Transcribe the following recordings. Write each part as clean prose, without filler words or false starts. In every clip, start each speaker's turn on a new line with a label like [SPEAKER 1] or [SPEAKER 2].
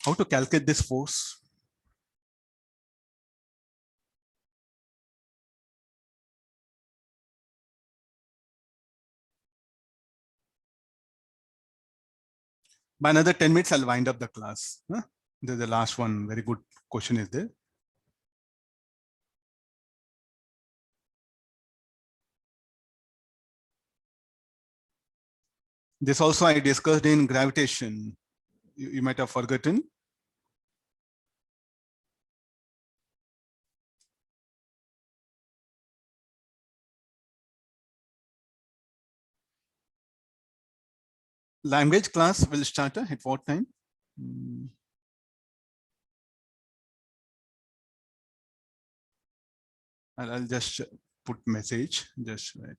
[SPEAKER 1] How to calculate this force? By another 10 minutes, I'll wind up the class. Huh? This is the last one. Very good question is there. This also I discussed in gravitation. You might have forgotten. Language class will start at what time? I'll just put message, just right.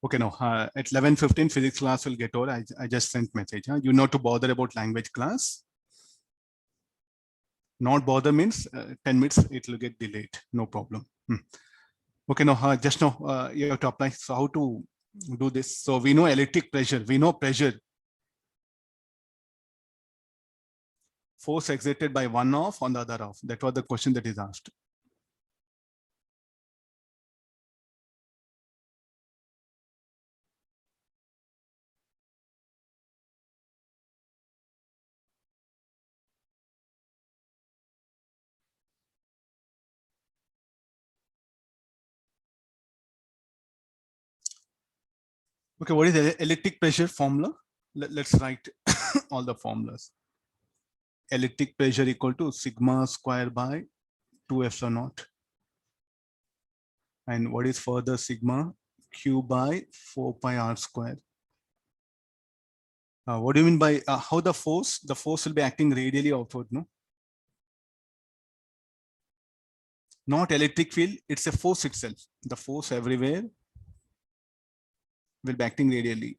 [SPEAKER 1] Okay, no, at 11:15 physics class will get over. I just sent message. Huh? You not to bother about language class. Not bother means 10 minutes, it will get delayed. No problem. Okay, no, just now you have to apply. So how to do this? So we know electric pressure. We know pressure. Force exerted by one off on the other off. That was the question that is asked. Okay, what is the electric pressure formula? Let's write all the formulas. Electric pressure equal to sigma square by 2 epsilon naught. And what is further sigma? Q by 4 pi r square. What do you mean by how the force? The force will be acting radially outward, no? Not electric field, it's a force itself. The force everywhere will be acting radially.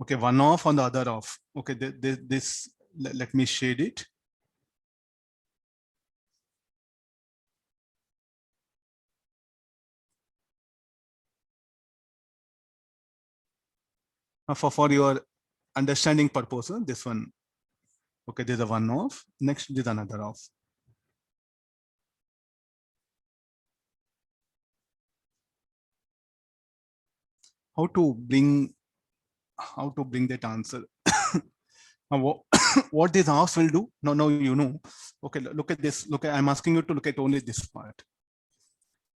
[SPEAKER 1] Okay, one off on the other off. Okay, this let me shade it. For your understanding purpose, this one. Okay, there's a one off. Next, there's another off. How to bring that answer? What these offs will do? No, you know. Okay, look at this. Look, I'm asking you to look at only this part.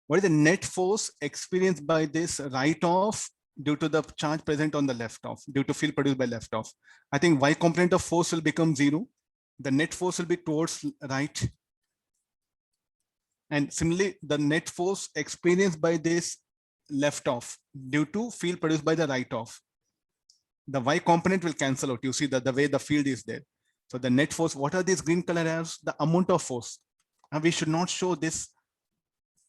[SPEAKER 1] What is the net force experienced by this right off due to the charge present on the left off, due to field produced by left off? I think y component of force will become 0. The net force will be towards right. And similarly, the net force experienced by this left off due to field produced by the right off, the y component will cancel out. You see that the way the field is there. So the net force, what are these green color arrows? The amount of force. And we should not show this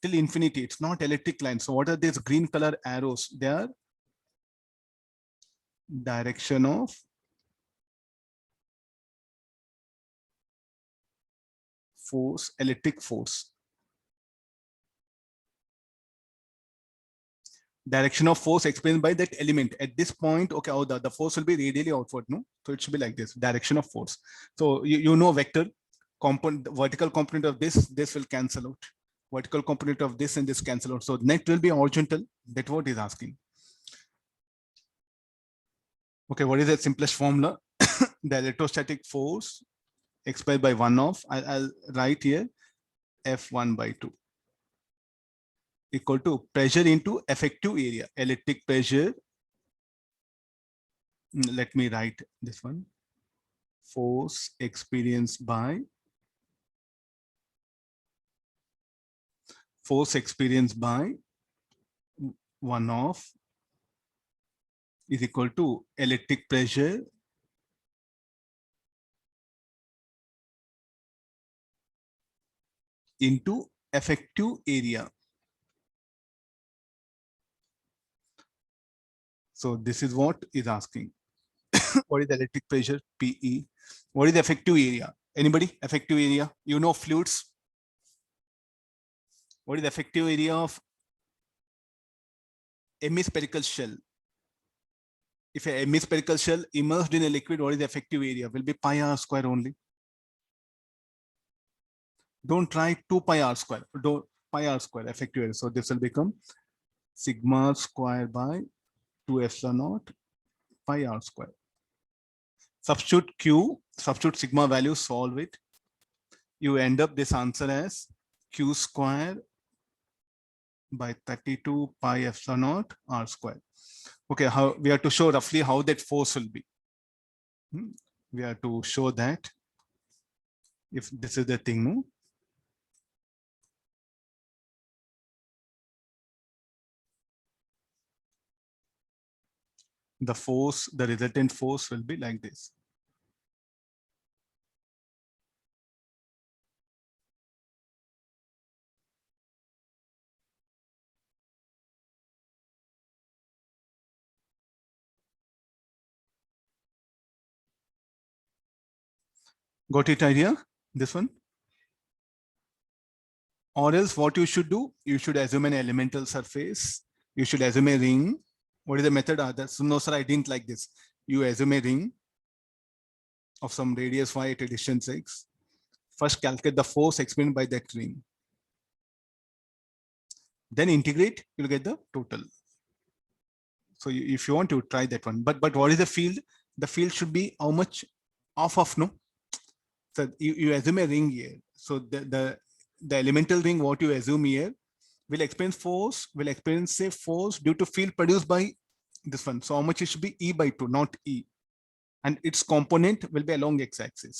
[SPEAKER 1] till infinity. It's not electric line. So what are these green color arrows? They are direction of force, electric force. Direction of force explained by that element at this point. Okay, oh, the force will be radially outward, no? So it should be like this, direction of force. So you know vector component, vertical component of this will cancel out. Vertical component of this and this cancel out. So net will be horizontal. That's what is asking. Okay, what is the simplest formula? The electrostatic force expressed by one of, I'll write here F1 by 2 equal to pressure into effective area. Electric pressure, let me write this one, force experienced by force experienced by 1 of is equal to electric pressure into effective area. So this is what is asking. What is the electric pressure? PE. What is the effective area? Anybody? Effective area? You know fluids. What is the effective area of hemispherical shell? If a hemispherical shell immersed in a liquid, what is the effective area? Will be pi r square only. Don't try 2 pi r square. Don't pi r square effective area. So this will become sigma square by 2 epsilon naught pi r square. Substitute Q, substitute sigma value, solve it. You end up this answer as Q square by 32 pi epsilon naught r square. Okay, how we have to show roughly how that force will be. We have to show that if this is the thing, no? The force, the resultant force will be like this. Got it idea? This one? Or else what you should do, you should assume an elemental surface. You should assume a ring. What is the method? So no, sir, I didn't like this. You assume a ring of some radius y at a distance x. First calculate the force experienced by that ring. Then integrate, you'll get the total. So if you want to try that one, but what is the field? The field should be how much off of, no? So you assume a ring here. So the elemental ring, what you assume here, will experience force, will experience say force due to field produced by this one. So how much it should be? E by 2, not E. And its component will be along x-axis.